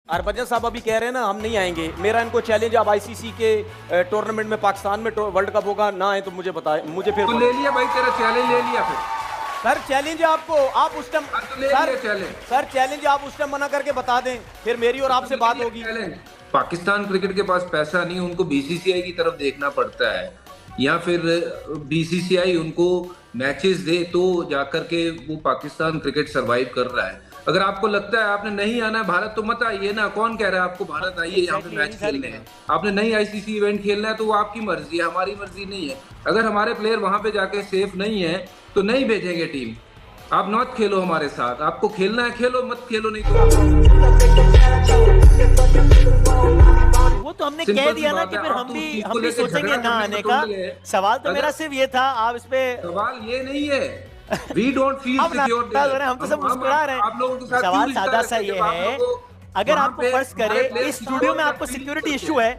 हरभजन साहब अभी कह रहे हैं ना हम नहीं आएंगे, मेरा इनको चैलेंज, आप आईसीसी के टूर्नामेंट में पाकिस्तान में वर्ल्ड कप होगा ना आए तो मुझे बताए, मुझे फिर तो ले लिया भाई, तेरा चैलेंज ले लिया फिर। सर चैलेंज है आपको, आप उस टाइम सर चैलेंज आप उस टाइम मना करके बता दें, फिर मेरी और आपसे बात होगी। पाकिस्तान क्रिकेट के पास पैसा नहीं, उनको बीसीसीआई की तरफ देखना पड़ता है, या फिर बीसीसीआई उनको मैचेस दे तो जाकर के वो पाकिस्तान क्रिकेट सरवाइव कर रहा है। अगर आपको लगता है आपने नहीं आना है भारत तो मत आइए ना, कौन कह रहा है आपको भारत आइए यहाँ पे मैच खेलने हैं। आपने नहीं आईसीसी इवेंट खेलना है तो वो आपकी मर्जी है, हमारी मर्जी नहीं है। अगर हमारे प्लेयर वहां पे जाके सेफ नहीं है तो नहीं भेजेंगे टीम। आप मत खेलो हमारे साथ, आपको खेलना है खेलो, मत खेलो नहीं वो तो हमने कह दिया ना कि फिर हम भी सोचेंगे ना आने का। सवाल तो मेरा सिर्फ ये था, आप इस पे सवाल ये नहीं है We don't feel secure। हम तो सब मुस्कुरा रहे हैं। आप लोगों के साथ सवाल सादा सा ये है, अगर आपको फर्ज करे इस स्टूडियो में आपको सिक्योरिटी इशू है,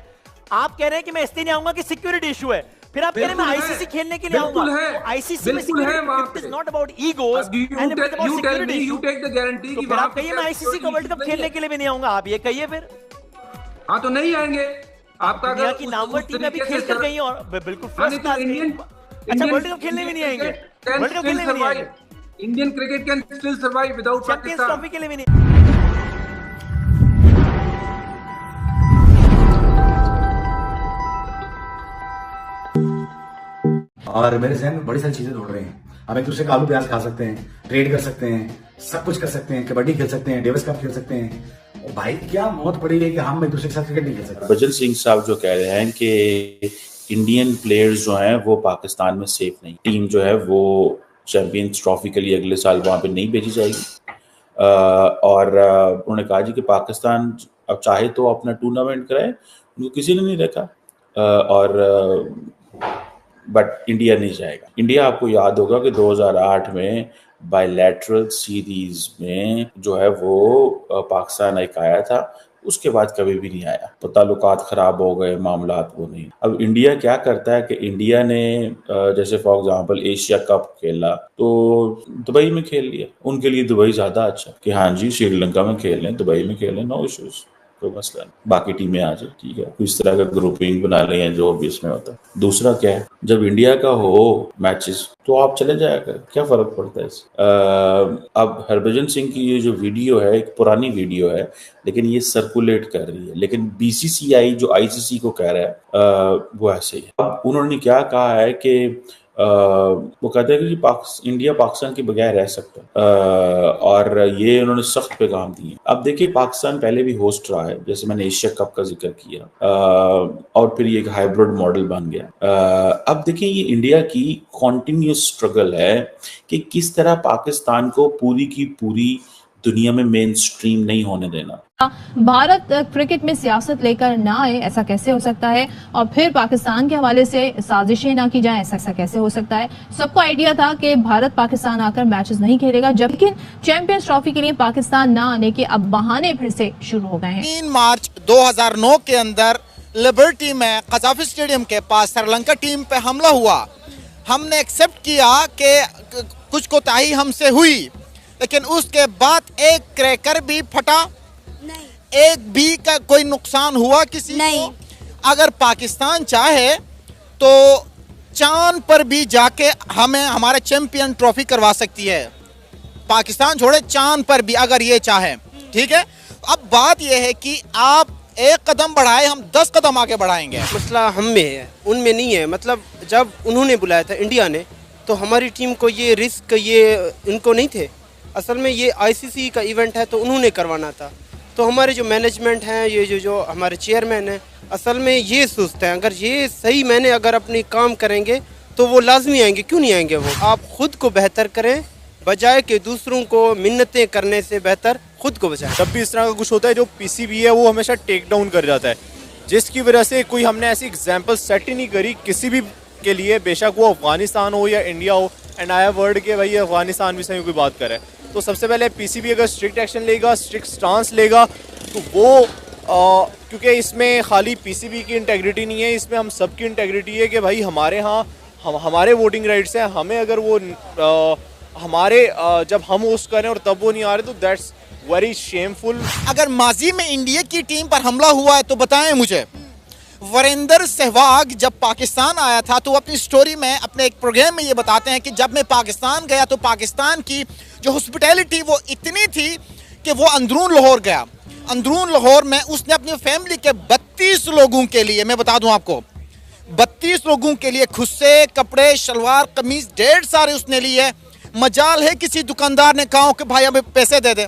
आप कह रहे हैं कि मैं इसलिए नहीं आऊंगा कि सिक्योरिटी इशू है, फिर आप कह रहे हैं मैं आईसीसी खेलने के लिए आऊंगा। आईसीसी में security is not about egos and it is about security issue. तो फिर आप कहिए मैं आईसीसी को वर्ल्ड कप खेलने के लिए भी नहीं आऊंगा, आप ये कहिए फिर। हाँ तो नहीं आएंगे। आपका दुनिया की नामवर टीमें भी खेल कर गई और बिल्कुल फर्स्ट क्लास। अच्छा वर्ल्ड कप खेलने भी नहीं आएंगे, वर्ल्ड कप खेलने भी नहीं आएंगे। Indian cricket can still survive without champions Pakistan. Trophy के लिए भी नहीं। और मेरे जहन में बड़ी सारी चीजें दौड़ रही हैं। हम एक दूसरे का आलू प्याज खा सकते हैं, ट्रेड कर सकते हैं, सब कुछ कर सकते हैं, कबड्डी खेल सकते हैं, डेविस कप खेल सकते हैं। और भाई क्या मौत पड़ी है कि हम एक दूसरे के साथ क्रिकेट नहीं खेल सकते। हरभजन सिंह साहब जो कह रहे हैं कि इंडियन प्लेयर्स जो हैं वो पाकिस्तान में सेफ नहीं, टीम जो है वो चैंपियंस ट्रॉफी के लिए अगले साल वहाँ पे नहीं भेजी जाएगी। और उन्होंने कहा जी कि पाकिस्तान अब चाहे तो अपना टूर्नामेंट कराए, उनको किसी ने नहीं रखा, बट इंडिया नहीं जाएगा। इंडिया आपको याद होगा कि 2008 में बायलैटरल सीरीज में जो है वो पाकिस्तान एक आया था, उसके बाद कभी भी नहीं आया। तो ताल्लुकात ख़राब हो गए, मामलात वो नहीं। अब इंडिया क्या करता है कि इंडिया ने जैसे फॉर एग्जांपल एशिया कप खेला तो दुबई में खेल लिया, उनके लिए दुबई ज़्यादा अच्छा कि हाँ जी श्रीलंका में खेल लें, दुबई में खेल लें, नो इश्यूज़, कोई मसला नहीं, बाकी टीमें आ जाए, ठीक है, इस तरह का ग्रुपिंग बना रहे हैं जो भी इसमें होता है। दूसरा क्या है, जब इंडिया का हो मैचेस तो आप चले जाएगा, क्या फर्क पड़ता है इससे। अब हरभजन सिंह की ये जो वीडियो है एक पुरानी वीडियो है, लेकिन ये सर्कुलेट कर रही है, लेकिन बीसीसीआई जो आईसीसी को कह रहा है वो ऐसे ही है। अब उन्होंने क्या कहा है कि वो कहते हैं कि इंडिया पाकिस्तान के बगैर रह सकता है, और ये उन्होंने सख्त पैगाम दिए। अब देखिए पाकिस्तान पहले भी होस्ट रहा है, जैसे मैंने एशिया कप का जिक्र किया, और फिर ये एक हाइब्रिड मॉडल बन गया। अब देखिए ये इंडिया की कॉन्टिन्यूस स्ट्रगल है कि किस तरह पाकिस्तान को पूरी की पूरी दुनिया में मेन स्ट्रीम नहीं होने देना। भारत क्रिकेट में सियासत लेकर ना आए, ऐसा कैसे हो सकता है? और फिर पाकिस्तान के हवाले से साजिशें ना की जाए, ऐसा कैसे हो सकता है? सबको आइडिया था कि भारत पाकिस्तान आकर मैचेस नहीं खेलेगा, जबकि चैंपियंस ट्रॉफी के लिए पाकिस्तान ना आने के अब बहाने फिर से शुरू हो गए हैं। 3 मार्च 2009 के अंदर लिबर्टी में कजाफी स्टेडियम के पास श्रीलंका टीम पे हमला हुआ। हमने एक्सेप्ट किया कि कुछ कोताही हमसे हुई, लेकिन उसके बाद एक क्रैकर भी फटा नहीं, एक भी का कोई नुकसान हुआ किसी नहीं। को अगर पाकिस्तान चाहे तो चांद पर भी जाके हमें हमारे चैंपियन ट्रॉफी करवा सकती है। पाकिस्तान छोड़े, चांद पर भी अगर ये चाहे, ठीक है। अब बात यह है कि आप एक कदम बढ़ाए, हम 10 कदम आगे बढ़ाएंगे। मसला हम में है, उनमें नहीं है। मतलब जब उन्होंने बुलाया था इंडिया ने, तो हमारी टीम को ये रिस्क ये इनको नहीं थे। असल में ये आईसीसी का इवेंट है तो उन्होंने करवाना था। तो हमारे जो मैनेजमेंट हैं, ये जो हमारे चेयरमैन हैं, असल में ये सोचते हैं अगर ये सही मैंने अगर अपनी काम करेंगे तो वो लाजमी आएंगे, क्यों नहीं आएंगे वो। आप खुद को बेहतर करें, बजाय कि दूसरों को मिन्नतें करने से बेहतर खुद को बचाएं। जब भी इस तरह का कुछ होता है, जो पीसीबी है वो हमेशा टेक डाउन कर जाता है, जिसकी वजह से कोई हमने ऐसी एग्जाम्पल सेट ही नहीं करी किसी भी के लिए, बेशक वो अफगानिस्तान हो या इंडिया हो। एंड आई हैव वर्ड के भाई अफगानिस्तान भी सही कोई बात करे तो सबसे पहले पीसीबी अगर स्ट्रिक्ट एक्शन लेगा, स्ट्रिक्ट स्टांस लेगा, तो वो क्योंकि इसमें खाली पीसीबी की इंटेग्रिटी नहीं है, इसमें हम सब की इंटेग्रिटी है कि भाई हमारे यहाँ हमारे वोटिंग राइट्स हैं। हमें अगर वो हमारे जब हम होस्ट करें और तब वो नहीं आ रहे तो वेरी शेमफुल। अगर माजी में इंडिया की टीम पर हमला हुआ है तो बताएं मुझे। वीरेंद्र सहवाग जब पाकिस्तान आया था तो अपनी स्टोरी में अपने एक प्रोग्राम में ये बताते हैं कि जब मैं पाकिस्तान गया तो पाकिस्तान की जो हॉस्पिटैलिटी वो इतनी थी कि वो अंदरून लाहौर गया। अंदरून लाहौर में उसने अपनी फैमिली के 32 लोगों के लिए, मैं बता दूं आपको, 32 लोगों के लिए खुद से कपड़े, शलवार, कमीज ढेर सारे उसने लिए। मजाल है किसी दुकानदार ने कहा कि भाई हमें पैसे दे दे।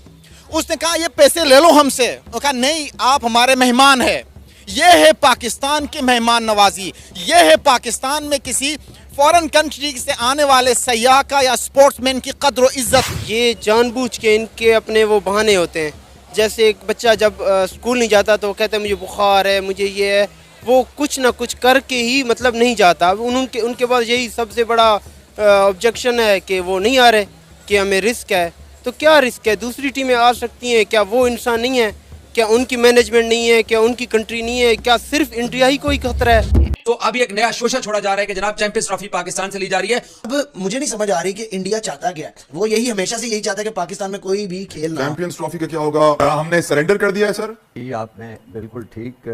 उसने कहा ये पैसे ले लो हमसे। वो कहा नहीं, आप हमारे मेहमान हैं। ये है पाकिस्तान की मेहमान नवाजी, ये है पाकिस्तान में किसी फॉरेन कंट्री से आने वाले सयाह का या स्पोर्ट्समैन की कद्र और इज्जत। ये जानबूझ के इनके अपने वो बहाने होते हैं। जैसे एक बच्चा जब स्कूल नहीं जाता तो वो कहता है मुझे बुखार है, मुझे ये है, वो कुछ ना कुछ करके ही मतलब नहीं जाता। उनके पास यही सबसे बड़ा ऑब्जेक्शन है कि वो नहीं आ रहे, कि हमें रिस्क है। तो क्या रिस्क है? दूसरी टीमें आ सकती हैं, क्या वो इंसान नहीं है? क्या उनकी मैनेजमेंट नहीं है? क्या उनकी कंट्री नहीं है? क्या सिर्फ इंडिया ही कोई खतरा है? तो अभी एक नया शोषा छोड़ा जा रहा है कि जनाब चैंपियंस ट्रॉफी पाकिस्तान से ली जा रही है। अब मुझे नहीं समझ आ रही कि इंडिया चाहता क्या है। वो यही हमेशा से यही चाहता है कि पाकिस्तान में कोई भी खेल ना। चैंपियंस ट्रॉफी का क्या होगा? हमने सरेंडर कर दिया है सर। ये आपने बिल्कुल ठीक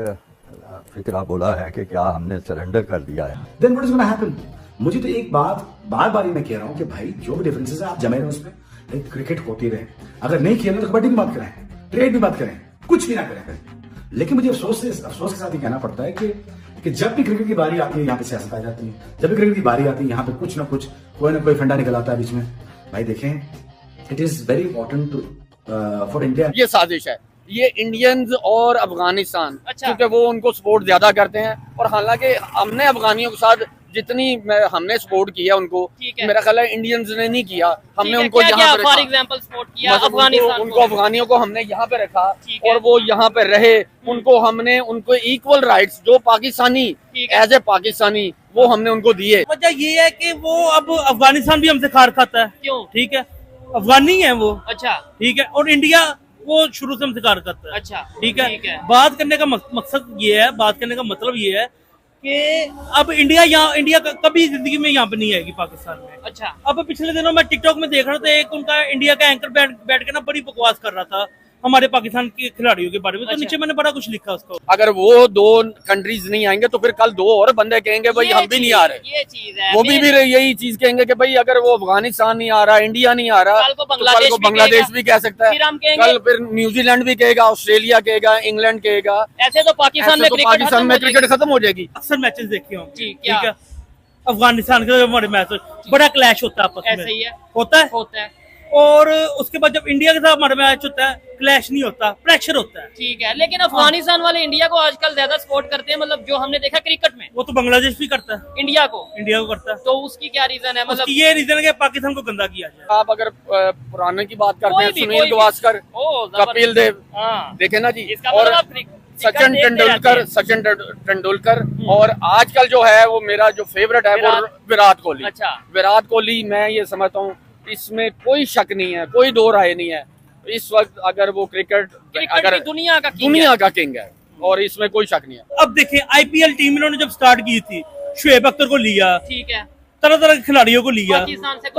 फिक्रा बोला है कि क्या हमने सरेंडर कर दिया है। Then what is going to happen? मुझे तो एक बात बार बार मैं कह रहा हूँ कि भाई जो भी डिफरेंसेस है आप जमे रहे उसमें, क्रिकेट होती रहे। अगर नहीं खेलना तो कबड्डी की बात करें, ट्रेड की बात करें, कुछ भी ना करें। लेकिन मुझे अफसोस के साथ ही कहना पड़ता है कि जब भी क्रिकेट की बारी आती है यहाँ पे सियासत आ जाती है। जब भी क्रिकेट की बारी आती है यहाँ पे कुछ ना कुछ कोई ना कोई फंडा निकल आता है बीच में। भाई देखें, it is very important to for India. ये साजिश है, ये इंडियंस और अफगानिस्तान, क्योंकि वो उनको सपोर्ट ज्यादा करते हैं। और हालांकि हमने अफगानियों के साथ जितनी हमने सपोर्ट किया उनको, मेरा ख्याल है इंडियंस ने नहीं किया। हमने उनको यहाँ पे फॉर एग्जांपल सपोर्ट किया अफगानिस्तान, उनको अफगानियों को हमने यहाँ पे रखा और वो यहाँ पे रहे। उनको हमने उनको इक्वल राइट्स जो पाकिस्तानी एज ए पाकिस्तानी वो हमने उनको दिए। वजह ये है कि वो अब अफगानिस्तान भी हमसे खार खाता है। क्यों? ठीक है, अफगानी है वो। अच्छा, ठीक है। और इंडिया वो शुरू से हमसे खार करता है। अच्छा, ठीक है। बात करने का मकसद ये है, बात करने का मतलब ये है कि अब इंडिया कभी जिंदगी में यहाँ पे नहीं आएगी पाकिस्तान में। अच्छा, अब पिछले दिनों मैं टिकटॉक में देख रहा था, एक उनका इंडिया का एंकर बैठ के ना बड़ी बकवास कर रहा था हमारे पाकिस्तान के खिलाड़ियों के बारे में। तो नीचे मैंने बड़ा कुछ लिखा उसको। अगर वो दो कंट्रीज नहीं आएंगे तो फिर कल दो और बंदे कहेंगे भाई हम भी नहीं आ रहे। ये चीज है, वो भी यही चीज कहेंगे कि भाई अगर वो अफगानिस्तान नहीं आ रहा, इंडिया नहीं आ रहा, कल को बांग्लादेश भी कह सकता है, कल फिर न्यूजीलैंड भी कहेगा, ऑस्ट्रेलिया कहेगा, इंग्लैंड कहेगा। ऐसे तो पाकिस्तान में क्रिकेट खत्म हो जाएगी। अक्सर मैचेस देखे हो, ठीक है, अफगानिस्तान के हमारे मैच बड़ा क्लैश होता है आपस में, होता है। और उसके बाद जब इंडिया के साथ हमारा मैच होता है, क्लैश नहीं होता, प्रेशर होता है। ठीक है, लेकिन अफगानिस्तान वाले इंडिया को आजकल ज्यादा सपोर्ट करते हैं, मतलब जो हमने देखा क्रिकेट में। वो तो बांग्लादेश भी करता है इंडिया को करता है। तो उसकी क्या रीजन है? मतलब ये रीजन है कि पाकिस्तान को गंदा किया जाए। आप अगर पुराने की बात करते हैं, सुनील गावस्कर, कपिल देव, देखे ना जी, और सचिन तेंदुलकर, और आजकल जो है वो मेरा जो फेवरेट है वो विराट कोहली। अच्छा, विराट कोहली मैं ये समझता हूँ इसमें कोई शक नहीं है, कोई दो राय नहीं है। इस वक्त अगर वो क्रिकेट अगर दुनिया का किंग है और इसमें कोई शक नहीं है। अब देखें आईपीएल टीम इन्होंने जब स्टार्ट की थी, शुएब अख्तर को लिया, ठीक है, तरह तरह के खिलाड़ियों को लिया, पाकिस्तान से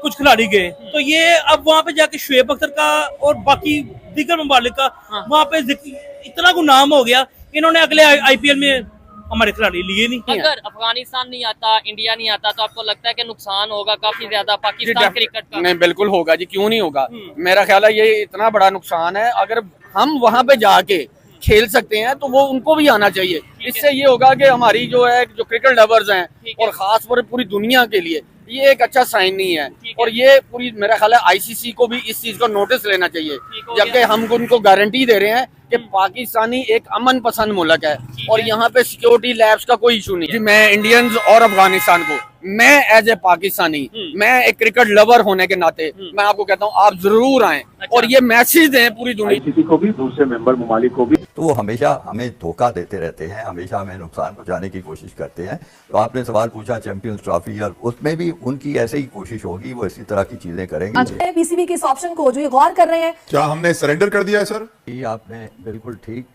कुछ खिलाड़ी गए। तो ये अब वहाँ पे जाके शुएब अख्तर का और बाकी दीगर ममालिक का वहाँ पे इतना को नाम हो गया, इन्होंने अगले आईपीएल में हमारे खिलाड़ी लिए नहीं। अगर अफगानिस्तान नहीं आता, इंडिया नहीं आता, तो आपको लगता है कि नुकसान होगा काफी ज्यादा पाकिस्तान क्रिकेट का? नहीं, बिल्कुल होगा जी, क्यों नहीं होगा। मेरा ख्याल है ये इतना बड़ा नुकसान है। अगर हम वहाँ पे जाके खेल सकते हैं तो वो उनको भी आना चाहिए। इससे ये होगा कि हमारी जो है जो क्रिकेट लवर्स हैं और खास तौर पूरी दुनिया के लिए ये एक अच्छा साइन नहीं है। और ये पूरी मेरा ख्याल है आईसीसी को भी इस चीज को नोटिस लेना चाहिए, जबकि हम उनको गारंटी दे रहे हैं कि पाकिस्तानी एक अमन पसंद मुल्क है और यहाँ पे सिक्योरिटी लैब्स का कोई इशू नहीं है। मैं इंडियंस और अफगानिस्तान को, मैं एज ए पाकिस्तानी, मैं एक क्रिकेट लवर होने के नाते मैं आपको कहता हूँ आप जरूर आएं और ये मैसेज दें पूरी दुनिया आईसीसी को भी, दूसरे मेंबर ममालिक को भी। तो वो हमेशा हमें धोखा देते रहते हैं, हमेशा हमें नुकसान पहुंचाने की कोशिश करते हैं। तो आपने सवाल पूछा चैंपियंस ट्रॉफी, और उसमें भी उनकी ऐसे ही कोशिश होगी, वो इसी तरह की चीजें करेंगे। पीसीबी के इस ऑप्शन को जो ये गौर कर रहे हैं, क्या हमने सरेंडर कर दिया है सर? ये आपने बिल्कुल ठीक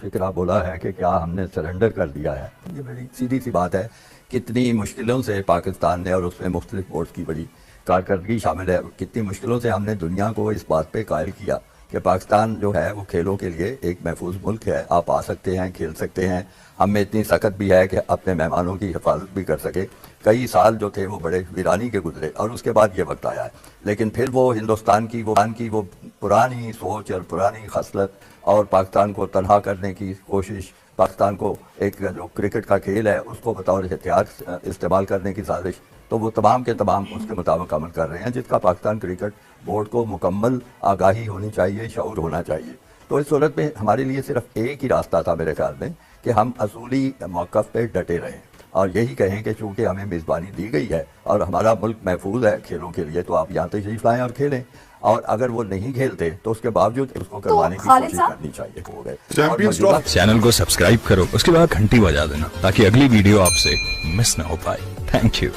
फिक्रा बोला है कि क्या हमने सरेंडर कर दिया है। ये बड़ी सीधी सी बात है, कितनी मुश्किलों से पाकिस्तान ने और उसमें मुख्तलिफ बोर्ड्स की बड़ी कारकर्दगी शामिल है। कितनी मुश्किलों से हमने दुनिया को इस बात पे कायल किया कि पाकिस्तान जो है वो खेलों के लिए एक महफूज मुल्क है, आप आ सकते हैं, खेल सकते हैं। हम में इतनी सख्त भी है कि अपने मेहमानों की हिफाजत भी कर सके। कई साल जो थे वो बड़े वीरानी के गुजरे और उसके बाद ये वक्त आया है। लेकिन फिर वो हिंदुस्तान की वो पुरानी सोच और पुरानी खसलत और पाकिस्तान को तनहा करने की कोशिश, पाकिस्तान को एक जो क्रिकेट का खेल है उसको बतौर हथियार इस्तेमाल करने की साजिश, तो वो तमाम के तमाम उसके मुताबिक अमल कर रहे हैं, जिसका पाकिस्तान क्रिकेट बोर्ड को मुकम्मल आगाही होनी चाहिए, शऊर होना चाहिए। तो इस सूरत में हमारे लिए सिर्फ एक ही रास्ता था मेरे ख्याल में कि हम असूली मौक़िफ़ पे डटे रहें और यही कहें कि चूँकि हमें मेज़बानी दी गई है और हमारा मुल्क महफूज है खेलों के लिए, तो आप यहाँ तशरीफ़ लाएँ और खेलें। और अगर वो नहीं खेलते तो उसके बावजूद उसको करवाने की कोशिश करनी चाहिए। हो गए चैनल को सब्सक्राइब करो, उसके बाद घंटी बजा देना ताकि अगली वीडियो आपसे मिस ना हो पाए। Thank you.